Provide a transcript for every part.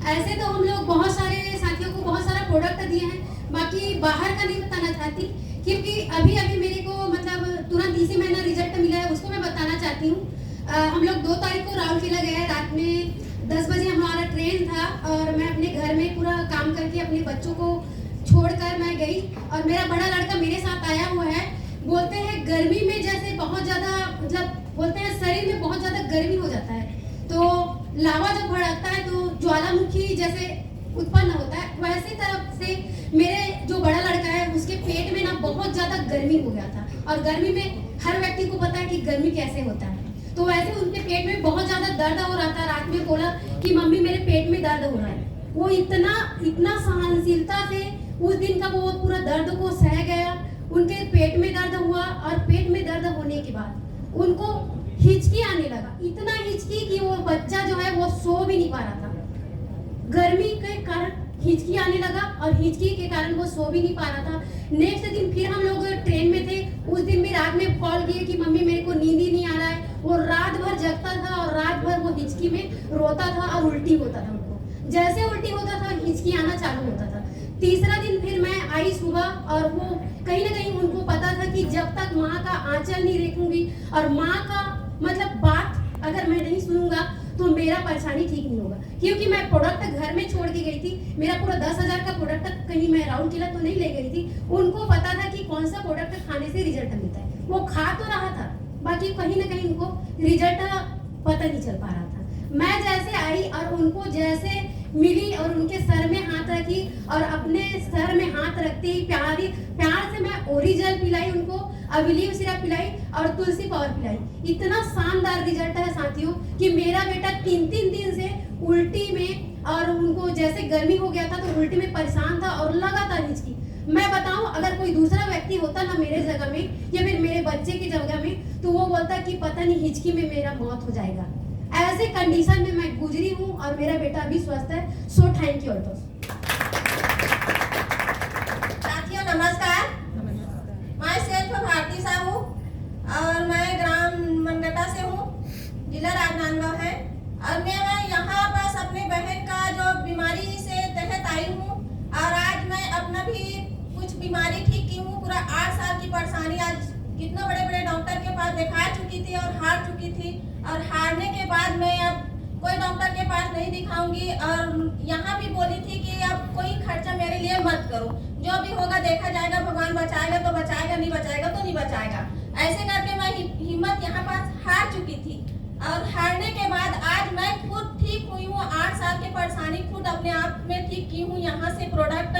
ऐसे तो हम लोग बहुत सारे साथियों को बहुत सारा प्रोडक्ट दिए हैं, बाकी बाहर का नहीं बताना चाहती, क्योंकि अभी अभी मेरे को मतलब तुरंत इसी महीना रिजल्ट मिला है, उसको मैं बताना चाहती हूँ। हम लोग 2 तारीख को राउरकेला गए, रात में 10 बजे हमारा ट्रेन था और मैं अपने घर में पूरा काम करके अपने बच्चों को छोड़कर मैं गई और मेरा बड़ा लड़का मेरे साथ आया हुआ है। बोलते हैं गर्मी में जैसे बहुत ज़्यादा मतलब बोलते हैं शरीर में बहुत ज़्यादा गर्मी हो जाता है, तो लावा जब भड़कता है तो ज्वालामुखी जैसे उत्पन्न होता है, वैसे तरफ से मेरे जो बड़ा लड़का है उसके पेट में ना बहुत ज़्यादा गर्मी हो गया था। और गर्मी में हर व्यक्ति को पता है कि गर्मी कैसे होता है, तो वैसे उनके पेट में बहुत ज़्यादा दर्द हो रहा था। रात में बोला कि मम्मी मेरे पेट में दर्द हो रहा है। वो इतना सहनशीलता से उस दिन का वो पूरा दर्द को सह गया। उनके पेट में दर्द हुआ और पेट में दर्द होने के बाद उनको हिचकी आने लगा, इतना हिचकी कि वो बच्चा जो है वो सो भी नहीं पा रहा था। गर्मी के कारण हिचकी आने लगा और हिचकी के कारण वो सो भी नहीं पा रहा था। नेक्स्ट दिन फिर हम लोग ट्रेन में थे, उस दिन भी रात में कॉल किए कि मम्मी मेरे को नींद ही नहीं आ रहा है। वो रात भर जगता था और रात भर वो हिचकी में रोता था और उल्टी होता था। उनको जैसे उल्टी होता था हिचकी आना चालू होता था। तीसरा दिन फिर मैं आई सुबह और वो कहीं ना कहीं उनको पता था कि जब तक माँ का आंचल नहीं देखूंगी और माँ का मतलब बात अगर मैं नहीं सुनूंगा तो मेरा परेशानी ठीक नहीं होगा। क्योंकि मैं प्रोडक्ट घर में छोड़ के गई थी, मेरा पूरा 10,000 का प्रोडक्ट कहीं मैं राउरकेला तो नहीं ले गई थी। उनको पता था कि कौन सा प्रोडक्ट खाने से रिजल्ट मिलता है, वो खा तो रहा था, बाकी कहीं ना कहीं उनको रिजल्ट पता नहीं चल पा रहा था। मैं जैसे आई और उनको जैसे मिली और उनके सर में हाथ रखी और अपने सर में हाथ रखते ही प्यार से मैं ओरिजल पिलाई उनको, अविलिव सिरप पिलाई और तुलसी पावर पिलाई। इतना शानदार रिजल्ट है साथियों कि मेरा बेटा 3-3 दिन से उल्टी में और उनको जैसे गर्मी हो गया था तो उल्टी में परेशान था और लगातार हिचकी। मैं बताऊं अगर कोई दूसरा व्यक्ति होता ना मेरे जगह में या फिर मेरे बच्चे की जगह में तो वो बोलता कि पता नहीं हिचकी में मेरा मौत हो जाएगा। ऐसे कंडीशन में मैं गुजरी हूँ और मेरा बेटा अभी स्वस्थ है। So thank you all. साथियों नमस्कार, मैं सेल्फ भारती साहू और मैं ग्राम मनगटा से हूँ, जिला राजनांदगांव है। और मैं यहाँ पास अपनी बहन का जो बीमारी से तहत आई हूँ और आज मैं अपना भी कुछ बीमारी ठीक की हूँ। पूरा 8 साल की परेशानी आज कितने बड़े बड़े डॉक्टर के पास दिखा चुकी थी और हार चुकी थी, और हारने के बाद मैं अब कोई डॉक्टर के पास नहीं दिखाऊंगी और यहाँ भी बोली थी कि अब कोई खर्चा मेरे लिए मत करो, जो भी होगा देखा जाएगा, भगवान बचाएगा तो बचाएगा, नहीं बचाएगा तो नहीं बचाएगा। ऐसे करके मैं हिम्मत यहाँ पास हार चुकी थी और हारने के बाद आज मैं खुद ठीक हुई हूँ। 8 साल की परेशानी खुद अपने आप में ठीक की हूँ यहाँ से प्रोडक्ट।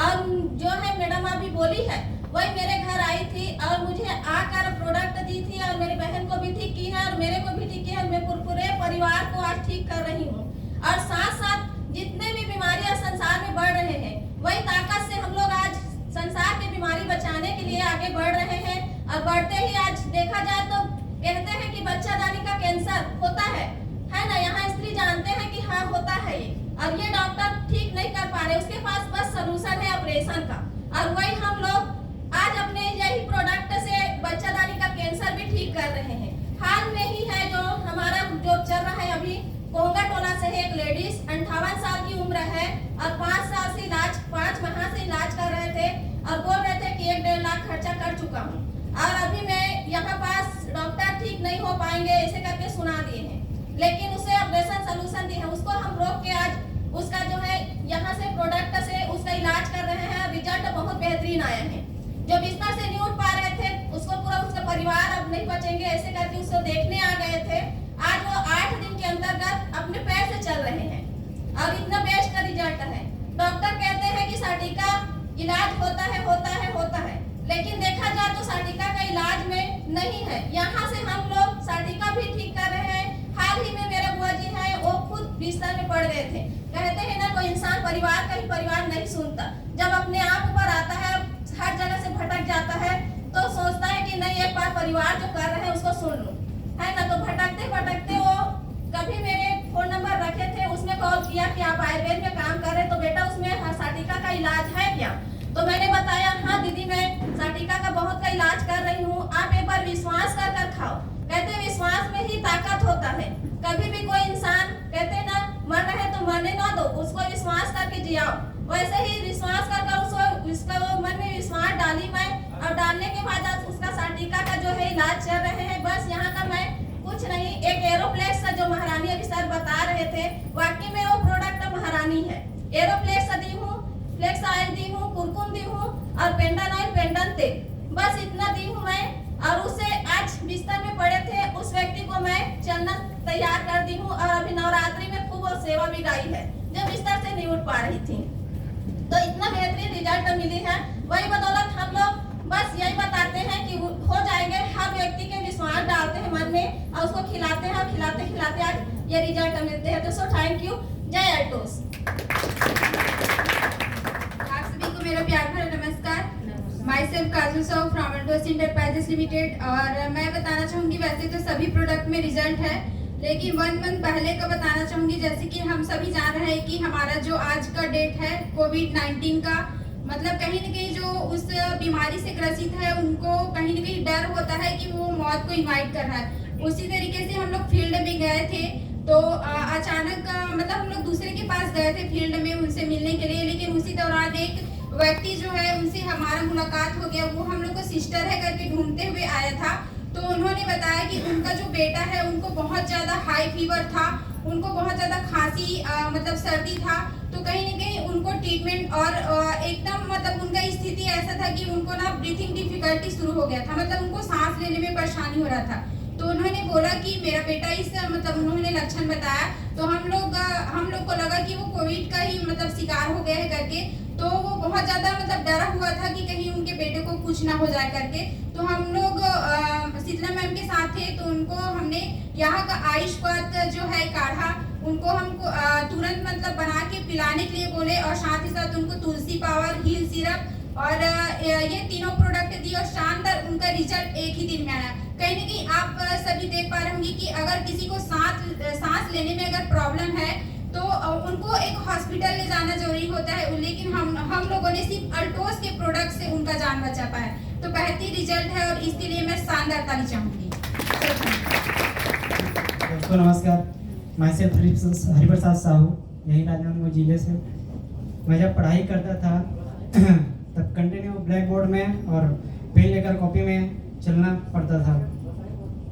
और जो है मैडम अभी बोली है वही मेरे घर आई थी और मुझे आकर प्रोडक्ट दी थी और मेरी बहन को भी ठीक की है और मेरे को भी ठीक की है। मैं पूरे परिवार को आज ठीक कर रही हूँ और साथ साथ जितने भी बीमारियां संसार में बढ़ रहे हैं वही ताकत से हम लोग आज संसार की बीमारी बचाने के लिए आगे बढ़ रहे हैं। और बढ़ते ही आज देखा जाए तो कहते हैं कि बच्चादानी का कैंसर होता है ना, यहाँ स्त्री जानते हैं कि हाँ होता है ये, और ये डॉक्टर ठीक नहीं कर पा रहे, उसके पास बस सोल्यूशन है ऑपरेशन का। और वही हम लोग आज अपने यही प्रोडक्ट से बच्चादानी का कैंसर भी ठीक कर रहे हैं। हाल में ही है जो हमारा जो चल रहा है अभी, कोंगा टोला से है एक लेडीज, 58 साल की उम्र है और 5 साल से 5 माह से इलाज कर रहे थे और बोल रहे थे कि 1-1.5 लाख खर्चा कर चुका हूँ और अभी मैं यहाँ पास डॉक्टर ठीक नहीं हो पाएंगे ऐसे करके सुना दिए हैं, लेकिन उसे ऑपरेशन सोल्यूशन दी है, उसको हम रोक के आज उसका जो है यहाँ से प्रोडक्ट से उसका इलाज कर रहे हैं। रिजल्ट बहुत बेहतरीन आया है। जो बिस्तर से नहीं उठ पा रहे थे उसको पूरा उसका परिवार अब नहीं बचेंगे ऐसे करके उसको देखने आ गए थे। आज वो 8 दिन के अंतर्गत अपने पैर से चल रहे हैं और इतना बेस्ट का रिजल्ट है। डॉक्टर कहते हैं कि साटिका इलाज होता है, लेकिन देखा जाए तो साटिका का इलाज में नहीं है। यहाँ से हम लोग साटिका भी ठीक कर रहे हैं। हाल ही में मेरे बुआ जी हैं, वो खुद बिस्तर में पड़ गए थे। कहते हैं ना कोई इंसान परिवार का ही परिवार नहीं सुनता, जब अपने आप पर आता है हर जगह से भटक जाता है तो सोचता है कि नहीं एक बार परिवार जो कर रहे हैं उसको सुन लूं, है ना। तो भटकते भटकते वो कभी मेरे फोन नंबर रखे थे, उसमें कॉल किया कि आप आयुर्वेद में काम कर रहे हैं तो बेटा उसमें साटिका का इलाज है क्या। तो मैंने बताया हाँ दीदी मैं साटिका का बहुत का इलाज कर रही हूँ, आप एक बार विश्वास कर खाओ। कहते विश्वास में ही ताकत होता है। कभी भी कोई इंसान कहते ना मर रहे तो मरने ना दो, उसको विश्वास करके जियाओ। वैसे ही विश्वास कर उसका मन में विश्वास डाली मैं, और डालने के बाद आज उसका सार्टिका का जो है इलाज चल रहे हैं। बस यहाँ का मैं कुछ नहीं, एक एरोप्लेक्स का जो महारानी अभी सर बता रहे थे, वाकई में वो प्रोडक्ट महारानी है। एरोप्लेक्स दी हूँ, फ्लेक्स ऑयल दी हूँ, कुरकुम दी हूँ, और पेंडन ऑयल, पेंडन तेल, बस इतना दी हूँ मैं। और उसे आज बिस्तर में पड़े थे उस व्यक्ति को मैं चलना तैयार कर दी हूँ, और अभी नवरात्रि में खूब और सेवा भी गाई है, जो बिस्तर से नहीं उठ पा रही थी। तो इतना बेहतरीन रिजल्ट मिली है, वही बदौलत हम लोग बस यही बताते हैं कि हो जाएंगे। हर व्यक्ति के विश्वास डालते हैं मन में, और उसको खिलाते हैं, और खिलाते खिलाते आज ये रिजल्ट मिलते हैं। तो सो थैंक यू। जय अल्टोस। आप सभी को मेरा प्यार भरा नमस्कार। My self Kajal Sahu from Altos enterprises limited. और मैं बताना चाहूँगी, वैसे तो सभी प्रोडक्ट में रिजल्ट है, लेकिन 1 मंथ पहले का बताना चाहूँगी। जैसे कि हम सभी जान रहे हैं कि हमारा जो आज का डेट है कोविड-19 का, मतलब कहीं न कहीं जो उस बीमारी से ग्रसित है उनको कहीं न कहीं डर होता है कि वो मौत को इनवाइट कर रहा है। उसी तरीके से हम लोग फील्ड में गए थे, तो अचानक मतलब हम लोग दूसरे के पास गए थे फील्ड में उनसे मिलने के लिए, लेकिन उसी दौरान एक व्यक्ति जो है उनसे हमारा मुलाकात हो गया। वो हम लोग को सिस्टर है करके ढूंढते हुए आया था। तो उन्होंने बताया कि उनका जो बेटा है उनको बहुत ज़्यादा हाई फीवर था, उनको बहुत ज़्यादा खांसी मतलब सर्दी था। तो कहीं न कहीं उनको ट्रीटमेंट और एकदम मतलब उनका स्थिति ऐसा था कि उनको ना ब्रीथिंग डिफिकल्टी शुरू हो गया था, मतलब उनको सांस लेने में परेशानी हो रहा था। तो उन्होंने बोला कि मेरा बेटा इस मतलब उन्होंने लक्षण बताया, तो हम लोग को लगा कि वो कोविड का ही मतलब शिकार हो गया है करके। तो वो बहुत ज़्यादा मतलब डरा हुआ था कि कहीं उनके बेटे को कुछ ना हो जाए करके। तो हम लोग शीतला मैम के साथ थे, तो उनको हमने यहाँ का आयुष्पात जो है काढ़ा उनको हमको तुरंत मतलब बना के पिलाने के लिए बोले, और साथ ही साथ उनको तुलसी पावर, हिल सिरप और ये तीनों प्रोडक्ट दिए, और शानदार उनका रिजल्ट एक ही दिन में आया। कहीं न कहीं आप सभी देख पा रहे होंगे कि अगर किसी को सांस लेने में अगर प्रॉब्लम है तो उनको एक हॉस्पिटल ले जाना जरूरी होता है, लेकिन हम लोगों ने सिर्फ अल्टोस के प्रोडक्ट से उनका जान बचा पाया। तो बेहतरीन रिजल्ट है, और इसके लिए मैं शानदार ताली चाहूँगी। दोस्तों नमस्कार, मैं सेल्फ हरिप्रसाद साहू, यही राजनांदगांव जिले से। मैं जब पढ़ाई करता था तब कंटिन्यू ब्लैक बोर्ड में और पेन लेकर कॉपी में चलना पड़ता था।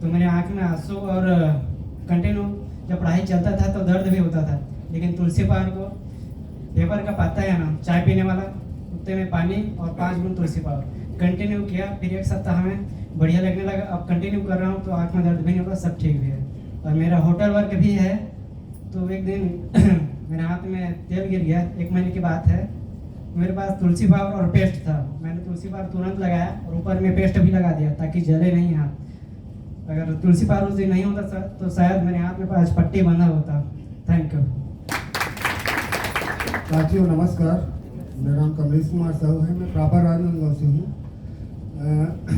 तो मेरे आँख में आंसू, और कंटिन्यू जब पढ़ाई चलता था तो दर्द भी होता था। लेकिन तुलसी पावर को पेपर का पत्ता है ना, चाय पीने वाला, उतने में पानी और 5 गुण तुलसी पावर कंटिन्यू किया। फिर 1 सप्ताह में बढ़िया लगने लगा। अब कंटिन्यू कर रहा हूँ तो आँख में दर्द भी नहीं होगा, सब ठीक भी है। और मेरा होटल वर्क भी है। तो एक दिन मेरे हाथ में तेल गिर गया, 1 महीने की बात है। मेरे पास तुलसी पावर और पेस्ट था, मैंने तुलसी पावर तुरंत लगाया और ऊपर में पेस्ट भी लगा दिया ताकि जले नहीं हाथ। अगर तुलसी पावर उस दिन नहीं होता तो शायद मेरे हाथ में आज पट्टी बंधा होता। Thank you. साथियों नमस्कार, मेरा नाम कमलेश कुमार साहू है, मैं प्रॉपर राजनांदगांव से हूँ।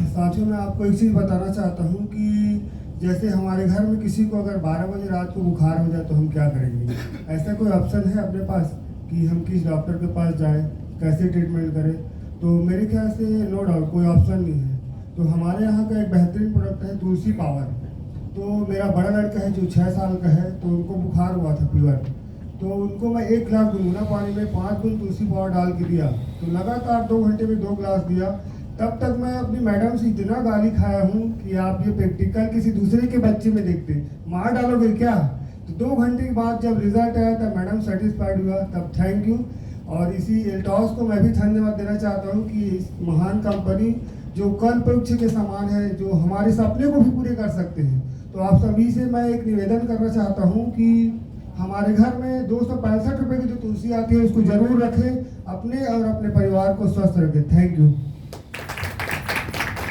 साथियों मैं आपको एक चीज़ बताना चाहता हूँ कि जैसे हमारे घर में किसी को अगर 12 बजे रात को बुखार हो जाए तो हम क्या करेंगे। ऐसा कोई ऑप्शन है अपने पास कि हम किस डॉक्टर के पास जाएं, कैसे ट्रीटमेंट करें? तो मेरे ख्याल से नो डाउट कोई ऑप्शन नहीं है। तो हमारे यहाँ का एक बेहतरीन प्रोडक्ट है तुलसी पावर। तो मेरा बड़ा लड़का है जो 6 साल का है, तो उनको बुखार हुआ था, फीवर। तो उनको मैं 1 गिलास गुनगुना पानी में 5 गुण तुलसी पावर डाल के दिया। तो लगातार 2 घंटे में 2 गिलास दिया। तब तक मैं अपनी मैडम से इतना गाली खाया हूँ कि आप ये प्रैक्टिकल किसी दूसरे के बच्चे में देखते, मार डालोगे क्या? तो 2 घंटे के बाद जब रिजल्ट आया तब मैडम सेटिस्फाइड हुआ, तब थैंक यू। और इसी एल्टॉस को मैं भी धन्यवाद देना चाहता हूँ कि इस महान कंपनी जो कल्प वृक्ष के समान है, जो हमारे सपने को भी पूरे कर सकते हैं। तो आप सभी से मैं एक निवेदन करना चाहता हूँ कि हमारे घर में 265 रुपये की जो तुलसी आती है उसको जरूर रखें, अपने और अपने परिवार को स्वस्थ रखें। Thank you.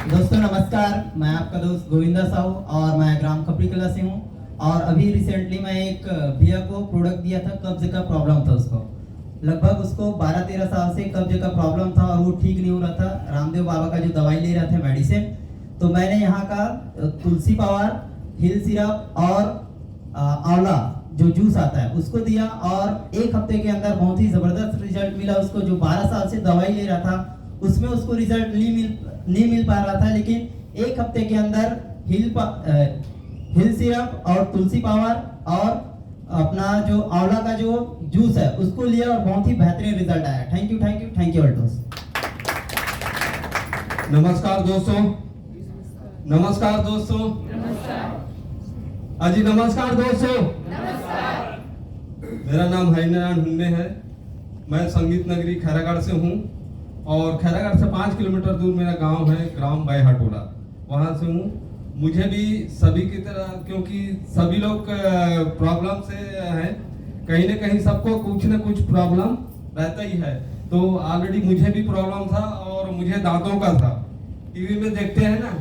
दोस्तों नमस्कार, मैं आपका दोस्त गोविंदा साहू और मैं ग्राम खपरी कला से हूँ। और अभी रिसेंटली मैं एक भैया को प्रोडक्ट दिया था, कब्ज का प्रॉब्लम था उसको। लगभग उसको 12-13 साल से कब्ज का प्रॉब्लम था और वो ठीक नहीं हो रहा था। रामदेव बाबा का जो दवाई ले रहा था मेडिसिन, तो मैंने यहाँ का तुलसी पावर, हिल सिरप और आंवला जो जूस आता है उसको दिया, और 1 हफ्ते के अंदर बहुत ही जबरदस्त रिजल्ट मिला उसको। जो 12 साल से दवाई ले रहा था उसमें उसको रिजल्ट नहीं मिल पा रहा था, लेकिन 1 हफ्ते के अंदर हिल सिरप और तुलसी पावर और अपना जो आंवला का जो जूस है उसको लिया और बहुत ही बेहतरीन रिजल्ट आया। Thank you Altos. नमस्कार दोस्तों। नमस्कार दोस्तों। अजी नमस्कार दोस्तों। मेरा नाम हरिनारायण हुन्ने है। मैं संगीत नगरी खैरागढ़ से हूँ और खैरागढ़ से 5 किलोमीटर दूर मेरा गांव है, ग्राम बैहाटोला, वहाँ से हूँ। मुझे भी सभी की तरह, क्योंकि सभी लोग प्रॉब्लम से हैं, कहीं ना कहीं सबको कुछ ना कुछ प्रॉब्लम रहता ही है। तो ऑलरेडी मुझे भी प्रॉब्लम था और मुझे दांतों का था। टीवी में देखते हैं ना,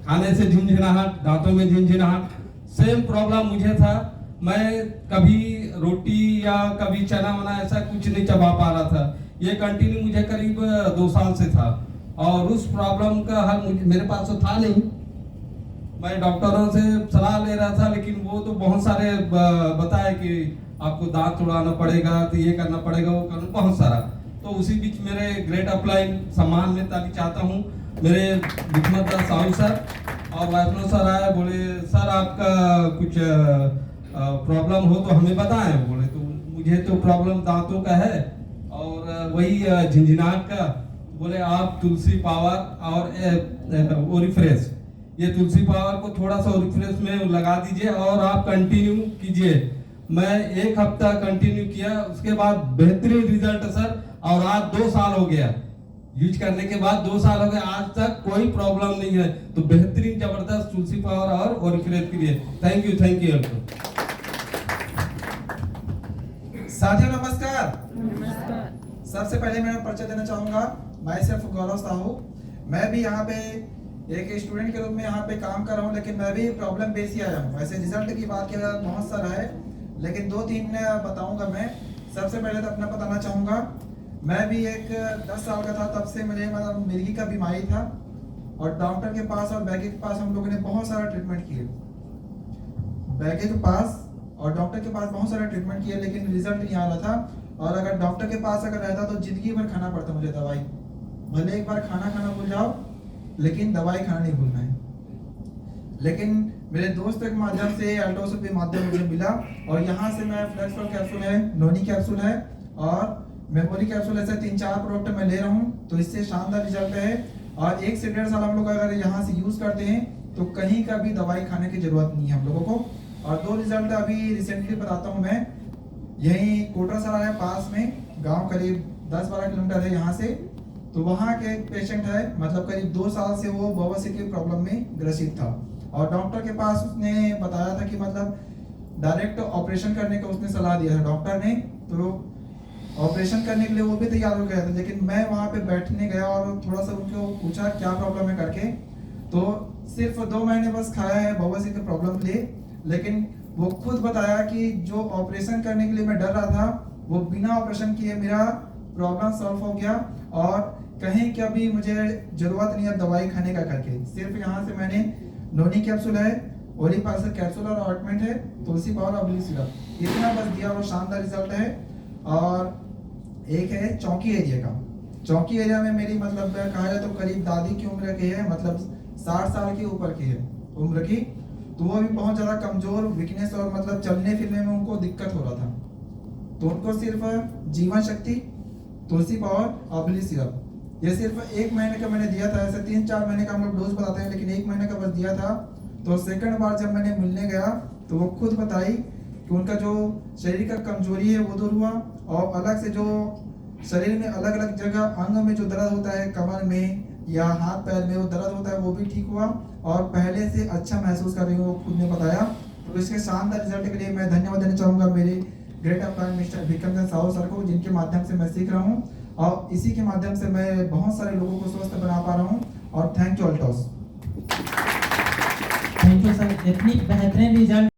खाने से झुंझुनाहट, दांतों में झुंझुनाहट, सेम प्रॉब्लम मुझे था। मैं कभी रोटी या कभी चना वना ऐसा कुछ नहीं चबा पा रहा था। ये कंटिन्यू मुझे करीब 2 साल से था और उस प्रॉब्लम का हल मुझे मेरे पास तो था नहीं। मैं डॉक्टरों से सलाह ले रहा था, लेकिन वो तो बहुत सारे बताए कि आपको दांत उड़ाना पड़ेगा, तो ये करना पड़ेगा, वो करना, बहुत सारा। तो उसी बीच मेरे ग्रेट अपलाइन सम्मान में ताकि चाहता हूँ मेरे हिकमत साहू सर और वैष्णव सर आए, बोले सर आपका कुछ प्रॉब्लम हो तो हमें बताएं। बोले तो मुझे तो प्रॉब्लम दांतों का है और वही झिंझिनाहट का। बोले आप तुलसी पावर और ओरिफ्रेश, ये तुलसी पावर को थोड़ा सा ओरिफ्रेश में लगा दीजिए और आप कंटिन्यू कीजिए। मैं 1 हफ्ता कंटिन्यू किया, उसके बाद बेहतरीन रिजल्ट सर, और आज 2 साल हो गया यूज करने के बाद, 2 साल हो गए, आज तक कोई प्रॉब्लम नहीं है। तो बेहतरीन जबरदस्त तुलसी पावर और ओरिफ्रेश के लिए थैंक यू साथियों नमस्कार। सबसे पहले मैं परिचय देना चाहूंगा, माई सेल्फ गौरव साहू। मैं भी यहाँ पे एक स्टूडेंट के रूप में यहाँ पे काम कर रहा हूँ, लेकिन मैं भी प्रॉब्लम बेस ही आया हूँ। वैसे रिजल्ट की बात किया बहुत सारा है, लेकिन 2-3 बताऊंगा मैं। सबसे पहले तो अपना बताना चाहूंगा, मैं भी एक 10 साल का था तब से मुझे मतलब मिर्गी का बीमारी था और डॉक्टर के पास और बैगे के पास हम लोगों ने बहुत सारा ट्रीटमेंट किए। बैगे के पास और डॉक्टर के पास बहुत सारा ट्रीटमेंट किया, लेकिन रिजल्ट नहीं आ रहा था। और अगर डॉक्टर के पास अगर रहता तो जिंदगी भर खाना पड़ता मुझे दवाई। भले एक बार खाना भूल जाओ, लेकिन दवाई खाना नहीं भूलना है। लेकिन मेरे दोस्त के माध्यम से अल्टोस के माध्यम मुझे मिला और यहाँ से मैं फ्लेक्सोल कैप्सूल है, नोनी कैप्सूल है और मेमोरी कैप्सूल, ऐसे 3-4 प्रोडक्ट मैं ले रहा हूँ। तो इससे शानदार रिजल्ट है और 1 से 1.5 साल हम लोग अगर यहाँ से यूज करते हैं तो कहीं का भी दवाई खाने की जरूरत नहीं है हम लोगों को। और 2 रिजल्ट अभी रिसेंटली बताता हूँ मैं। यही कोटरासरा है पास में, गांव करीब 10-12 किलोमीटर है यहाँ से। तो वहाँ के एक पेशेंट है, मतलब करीब 2 साल से वो बवासीर की प्रॉब्लम में ग्रसित था और डॉक्टर के पास उसने बताया था कि मतलब डायरेक्ट ऑपरेशन करने का उसने सलाह दिया था डॉक्टर ने। तो ऑपरेशन करने के लिए वो भी तैयार हो गया था, लेकिन मैं वहाँ पे बैठने गया और थोड़ा सा उनको पूछा क्या प्रॉब्लम है करके। तो सिर्फ 2 महीने बस खाया है बवासीर की प्रॉब्लम के लिए, लेकिन वो खुद बताया कि जो ऑपरेशन करने के लिए मैं डर रहा था वो बिना ऑपरेशन किए मेरा प्रॉब्लम सॉल्व हो गया और कहीं का भी मुझे जरूरत नहीं है दवाई खाने का करके। सिर्फ यहाँ से मैंने नोनी कैप्सूल है, ओरिपासल कैप्सूल और ऑइंटमेंट है, तुलसी पावर और ब्लू सिरप, इतना बस दिया और शानदार रिजल्ट है। और एक है चौकी एरिया का। चौकी एरिया में मेरी मतलब कहा जाए तो करीब दादी की उम्र की है, मतलब 60 साल के ऊपर की है उम्र की। तो वो भी बहुत ज्यादा कमजोर, वीकनेस और मतलब चलने फिरने में उनको दिक्कत हो रहा था। तो उनको सिर्फ जीवन शक्ति, तुलसी पावर और ब्लू सिरप, ये सिर्फ 1 महीने का मैंने दिया था। ऐसे 3-4 महीने का हम लोग डोज बताते हैं, लेकिन 1 महीने का बस दिया था। तो सेकंड बार जब मैंने मिलने गया तो वो खुद बताई कि उनका जो शरीर का कमजोरी है वो दूर हुआ और अलग से जो शरीर में अलग अलग जगह अंग में जो दर्द होता है, कमर में या हाथ पैर में वो दर्द होता है, वो भी ठीक हुआ और पहले से अच्छा महसूस कर रही हूँ, वो खुद ने बताया। तो इसके शानदार रिजल्ट के लिए मैं धन्यवाद देना चाहूँगा मेरे great upline mister Vikram Sahu sir को, जिनके माध्यम से मैं सीख रहा हूँ और इसी के माध्यम से मैं बहुत सारे लोगों को स्वस्थ बना पा रहा हूँ। और thank you Altos. Thank you sir, इतनी बेहतरीन रिजल्ट